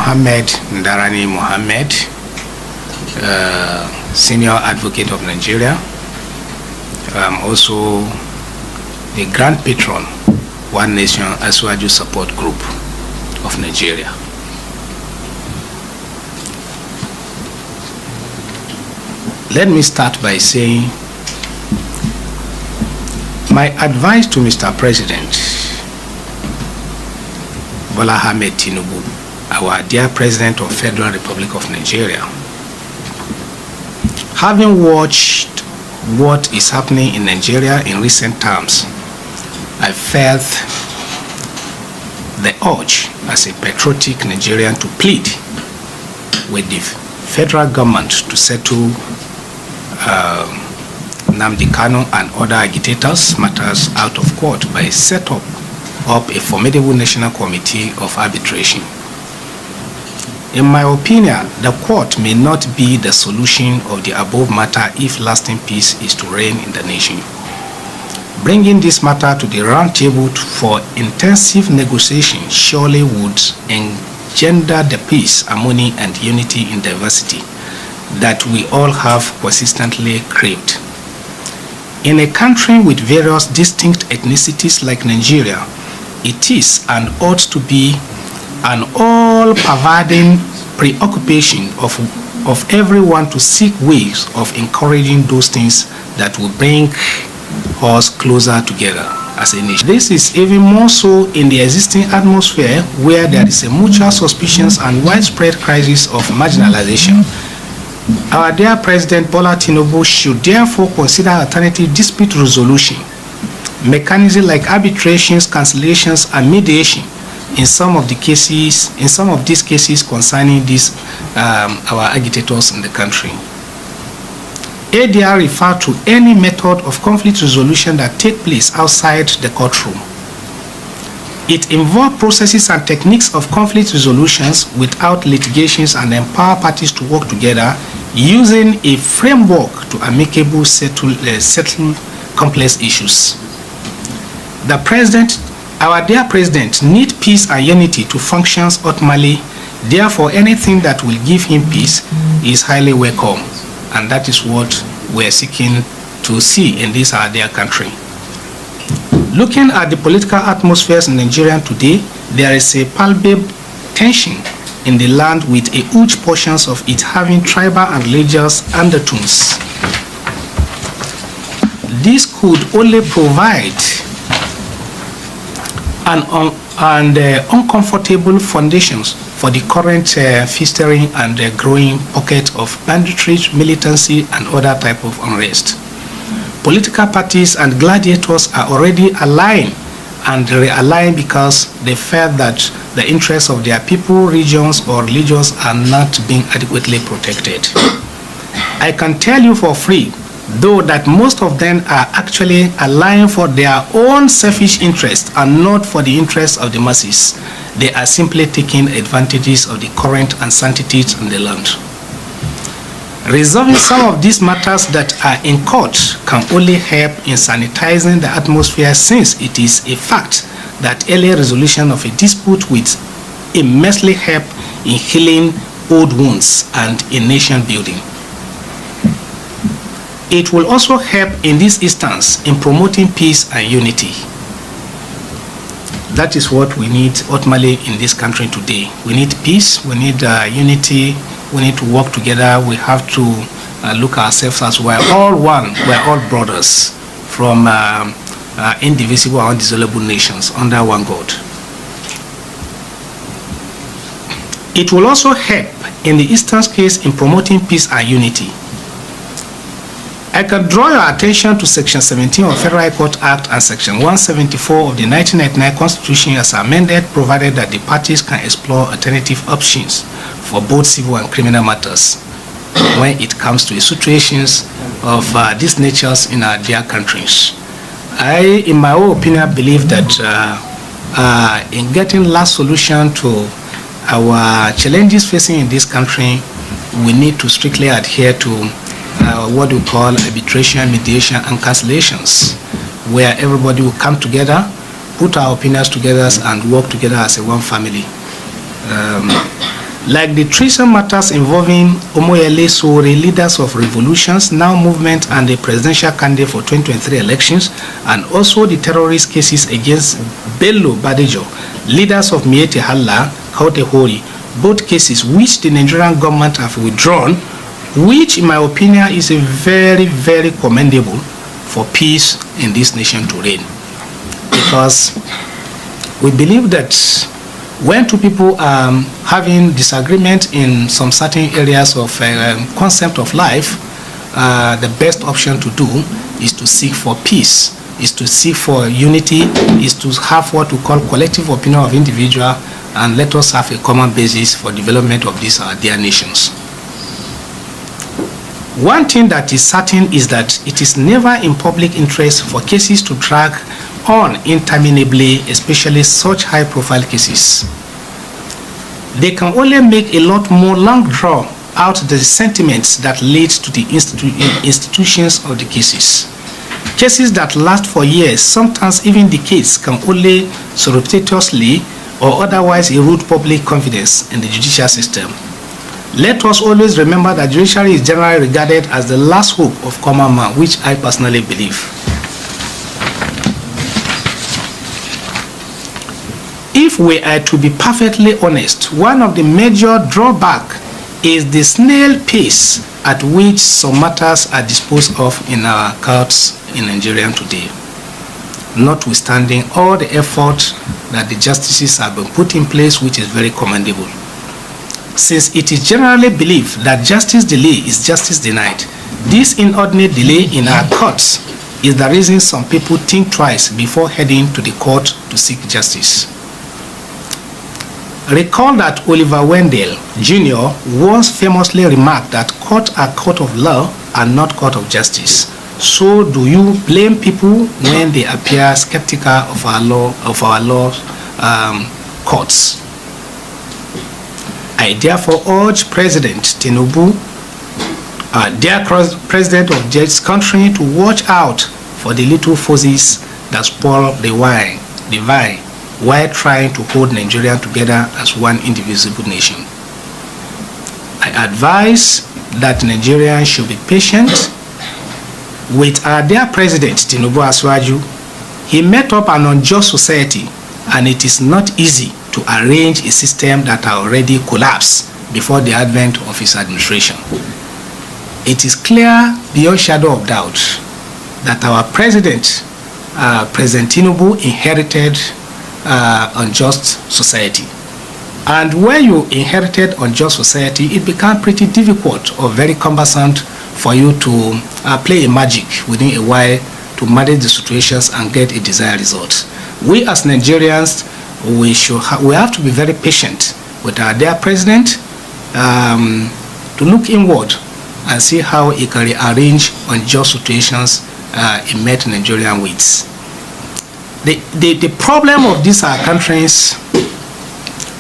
Mohammed Ndarani Mohammed, Senior Advocate of Nigeria. I'm also the Grand Patron, One Nation Aswaju Support Group of Nigeria. Let me start by saying my advice to Mr. President Bola Ahmed Tinubu, our dear President of Federal Republic of Nigeria, having watched what is happening in Nigeria in recent times, I felt the urge as a patriotic Nigerian to plead with the federal government to settle Nnamdi Kanu and other agitators matters out of court by set up a formidable national committee of arbitration. In my opinion, the court may not be the solution of the above matter if lasting peace is to reign in the nation. Bringing this matter to the round table for intensive negotiation surely would engender the peace, harmony, and unity in diversity that we all have persistently craved. In a country with various distinct ethnicities like Nigeria, it is and ought to be an all-pervading preoccupation of everyone to seek ways of encouraging those things that will bring us closer together as a nation. This is even more so in the existing atmosphere where there is a mutual suspicion and widespread crisis of marginalization. Our dear President Bola Tinubu should therefore consider alternative dispute resolution mechanisms like arbitrations, cancellations, and mediation in some of these cases concerning our agitators in the country. ADR refer to any method of conflict resolution that take place outside the courtroom. It involves processes and techniques of conflict resolutions without litigations and empower parties to work together using a framework to amicably settle complex issues. The President, our dear President, needs peace and unity to function optimally. Therefore, anything that will give him peace is highly welcome, and that is what we're seeking to see in this our dear country. Looking at the political atmospheres in Nigeria today, there is a palpable tension in the land with a huge portions of it having tribal and religious undertones. This could only provide uncomfortable foundations for the current festering and growing pocket of banditry, militancy, and other type of unrest. Political parties and gladiators are already aligned and realign because they felt that the interests of their people, regions, or religions are not being adequately protected. I can tell you for free, though, that most of them are actually aligned for their own selfish interests and not for the interests of the masses. They are simply taking advantages of the current uncertainties in the land. Resolving some of these matters that are in court can only help in sanitizing the atmosphere, since it is a fact that early resolution of a dispute will immensely help in healing old wounds and in nation building. It will also help in this instance in promoting peace and unity. That is what we need ultimately in this country today. We need peace, we need unity, we need to work together. We have to look at ourselves as we're all one, we're all brothers from indivisible and indissoluble nations under one God. It will also help in the instance case in promoting peace and unity. I can draw your attention to Section 17 of Federal High Court Act and Section 174 of the 1999 Constitution as amended, provided that the parties can explore alternative options for both civil and criminal matters when it comes to situations of these natures in our dear countries. I, in my own opinion, believe that in getting last solution to our challenges facing in this country, we need to strictly adhere to what we call arbitration, mediation, and cancellations, where everybody will come together, put our opinions together, and work together as a one family. Like the treason matters involving Omoyele Sowore, leaders of revolutions, now movement, and the presidential candidate for 2023 elections, and also the terrorist cases against Bello Badejo, leaders of Miete Halla, Kaute Hori, both cases which the Nigerian government have withdrawn, which in my opinion is a very, very commendable for peace in this nation to reign. Because we believe that when two people are having disagreement in some certain areas of concept of life, the best option to do is to seek for peace, is to seek for unity, is to have what we call collective opinion of individual, and let us have a common basis for development of these our dear nations. One thing that is certain is that it is never in public interest for cases to drag on interminably, especially such high-profile cases. They can only make a lot more long draw out the sentiments that lead to the institutions of the cases. Cases that last for years, sometimes even decades, can only surreptitiously or otherwise erode public confidence in the judicial system. Let us always remember that judiciary is generally regarded as the last hope of common man, which I personally believe. If we are to be perfectly honest, one of the major drawbacks is the snail pace at which some matters are disposed of in our courts in Nigeria today, notwithstanding all the effort that the justices have been put in place, which is very commendable. Since it is generally believed that justice delay is justice denied, this inordinate delay in our courts is the reason some people think twice before heading to the court to seek justice. Recall that Oliver Wendell Jr. once famously remarked that courts are court of law and not court of justice. So do you blame people when they appear skeptical of our law courts? I therefore urge President Tinubu, dear President of this country, to watch out for the little forces that spoil the vine while trying to hold Nigeria together as one indivisible nation. I advise that Nigerians should be patient with our dear President Tinubu Aswaju. He met up an unjust society, and it is not easy to arrange a system that are already collapsed before the advent of his administration. It is clear beyond shadow of doubt that our President, President Tinubu, inherited unjust society. And when you inherited unjust society, it became pretty difficult or very cumbersome for you to play a magic within a while to manage the situations and get a desired result. We as Nigerians, we have to be very patient with our dear president to look inward and see how he can rearrange unjust situations in met Nigerian ways. The problem of these countries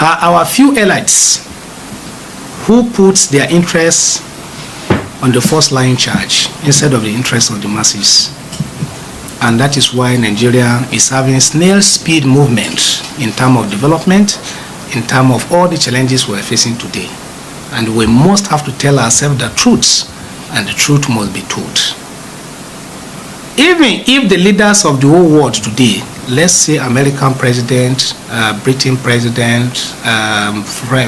are our few elites who puts their interests on the first line charge instead of the interests of the masses. And that is why Nigeria is having snail speed movement in terms of development, in terms of all the challenges we are facing today. And we must have to tell ourselves the truths, and the truth must be told. Even if the leaders of the whole world today, let's say American president, Britain president,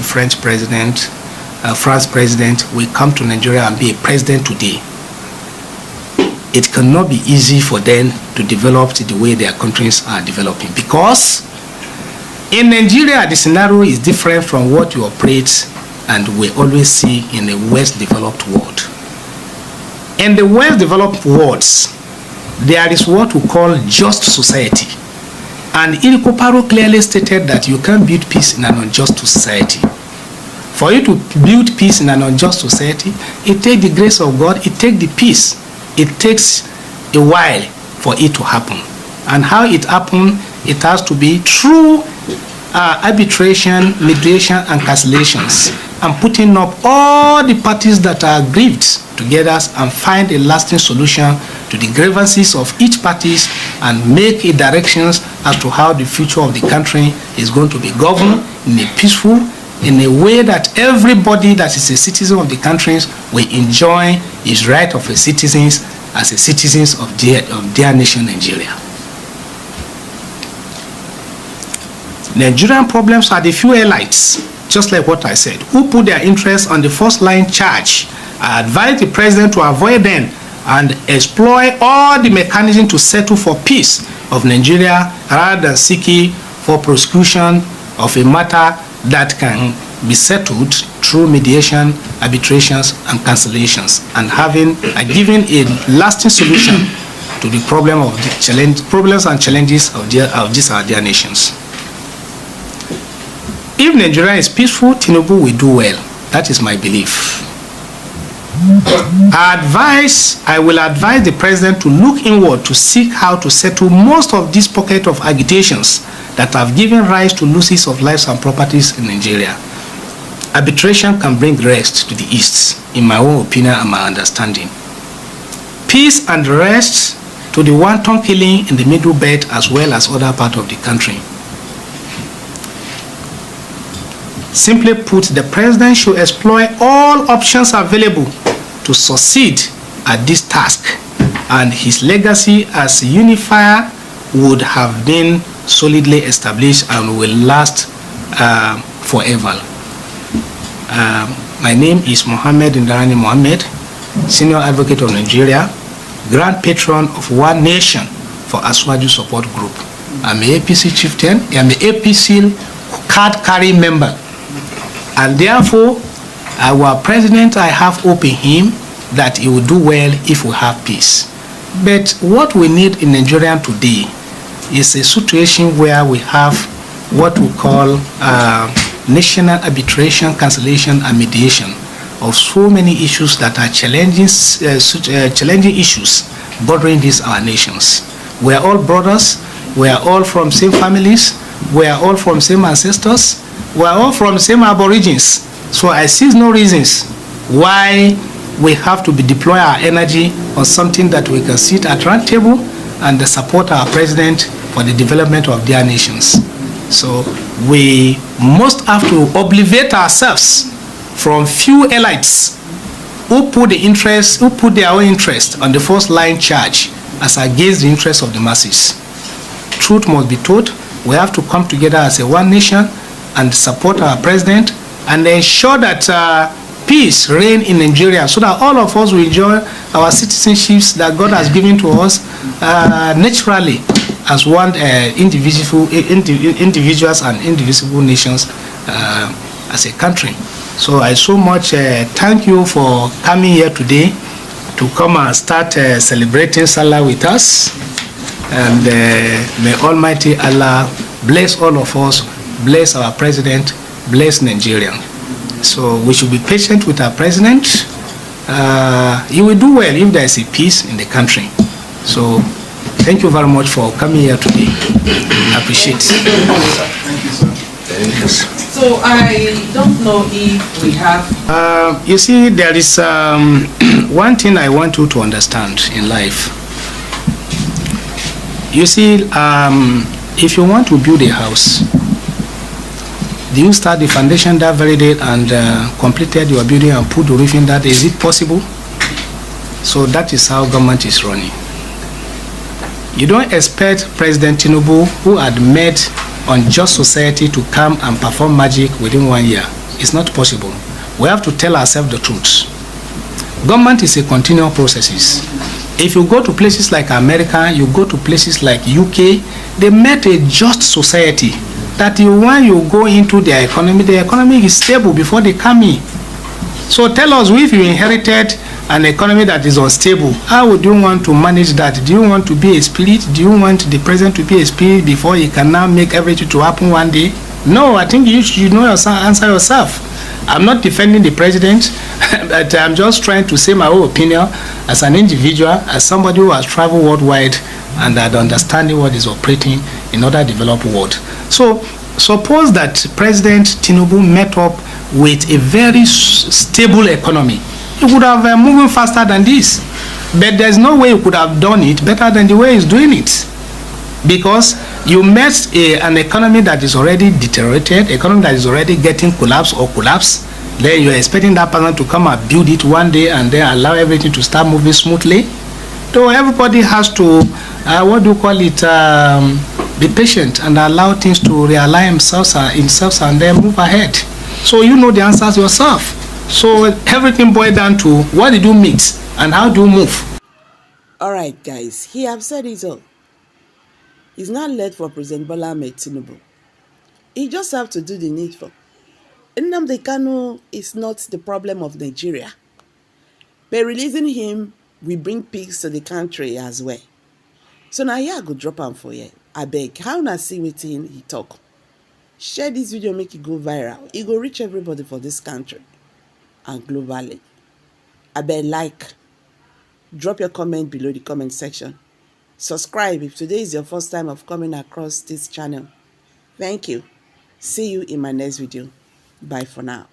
French president, France president, will come to Nigeria and be a president today, it cannot be easy for them to develop the way their countries are developing. Because in Nigeria, the scenario is different from what you operate and we always see in the West developed world. In the West developed worlds, there is what we call just society. And Irikoparo clearly stated that you can't build peace in an unjust society. For you to build peace in an unjust society, it takes the grace of God, it takes the peace. It takes a while for it to happen. And how it happens, it has to be through arbitration, mediation, and cancellations, and putting up all the parties that are aggrieved together and find a lasting solution to the grievances of each party and make a directions as to how the future of the country is going to be governed in a peaceful, in a way that everybody that is a citizen of the country will enjoy his right of a citizens as a citizens of their nation, Nigeria. Nigerian problems are the few elites, just like what I said, who put their interests on the first line charge. I advise the president to avoid them and exploit all the mechanisms to settle for peace of Nigeria rather than seeking for prosecution of a matter that can be settled through mediation, arbitrations, and cancellations, and giving a lasting solution to the problems and challenges of their nations. If Nigeria is peaceful, Tinubu will do well. That is my belief. I will advise the president to look inward to seek how to settle most of these pockets of agitations that have given rise to losses of lives and properties in Nigeria. Arbitration can bring rest to the East, in my own opinion and my understanding. Peace and rest to the wanton killing in the Middle Belt as well as other parts of the country. Simply put, the president should exploit all options available to succeed at this task, and his legacy as a unifier would have been solidly established and will last forever. My name is Nnamdi, Senior Advocate of Nigeria, Grand Patron of One Nation for Aswaju Support Group. I'm an APC chieftain, I'm an APC card-carrying member. And therefore, our president, I have hope in him that he will do well if we have peace. But what we need in Nigeria today is a situation where we have what we call national arbitration, cancellation, and mediation of so many issues that are challenging issues bothering these our nations. We are all brothers, we are all from same families, we are all from same ancestors, we are all from same aborigines. So I see no reasons why we have to deploy our energy on something that we can sit at round table and support our president for the development of their nations. So we must have to obligate ourselves from few elites who put their own interest on the first line charge as against the interest of the masses. Truth must be told. We have to come together as a one nation and support our president and ensure that peace reign in Nigeria so that all of us will enjoy our citizenships that God has given to us naturally as one individuals and indivisible nations as a country. So I so much thank you for coming here today to come and start celebrating Salah with us. And may Almighty Allah bless all of us, bless our president, bless Nigeria. So we should be patient with our president. He will do well if there is a peace in the country. So thank you very much for coming here today. I appreciate it. Thank you, sir. Thank you. So I don't know if we have... you see, there is one thing I want you to understand in life. You see, if you want to build a house, do you start the foundation that very day and completed your building and put the roof in that? Is it possible? So that is how government is running. You don't expect President Tinubu, who had made unjust society, to come and perform magic within 1 year. It's not possible. We have to tell ourselves the truth. Government is a continual process. If you go to places like America, you go to places like UK, they made a just society that when you go into the economy is stable before they come in. So tell us, if you inherited an economy that is unstable, how would you want to manage that? Do you want to be a spirit? Do you want the president to be a spirit before he can now make everything to happen one day? No, I think you know answer yourself. I'm not defending the president, but I'm just trying to say my own opinion as an individual, as somebody who has traveled worldwide and had understanding what is operating in other developed world. So suppose that President Tinubu met up with a very stable economy. He would have moving faster than this. But there's no way he could have done it better than the way he's doing it. Because You met an economy that is already deteriorated, economy that is already getting collapse, then you're expecting that person to come and build it one day and then allow everything to start moving smoothly. So everybody has to, be patient and allow things to realign themselves and then move ahead. So you know the answers yourself. So everything boils down to what did you mix and how do you move? All right, guys, he have said it all. He's not led for President Bola Ahmed Tinubu. He just have to do the needful. Nnamdi Kanu is not the problem of Nigeria. By releasing him, we bring peace to the country as well. So now here I go drop am for you. I beg, how na see wetin he talk? Share this video, make it go viral. It go reach everybody for this country and globally. I beg, like, drop your comment below the comment section. Subscribe if today is your first time of coming across this channel. Thank you. See you in my next video. Bye for now.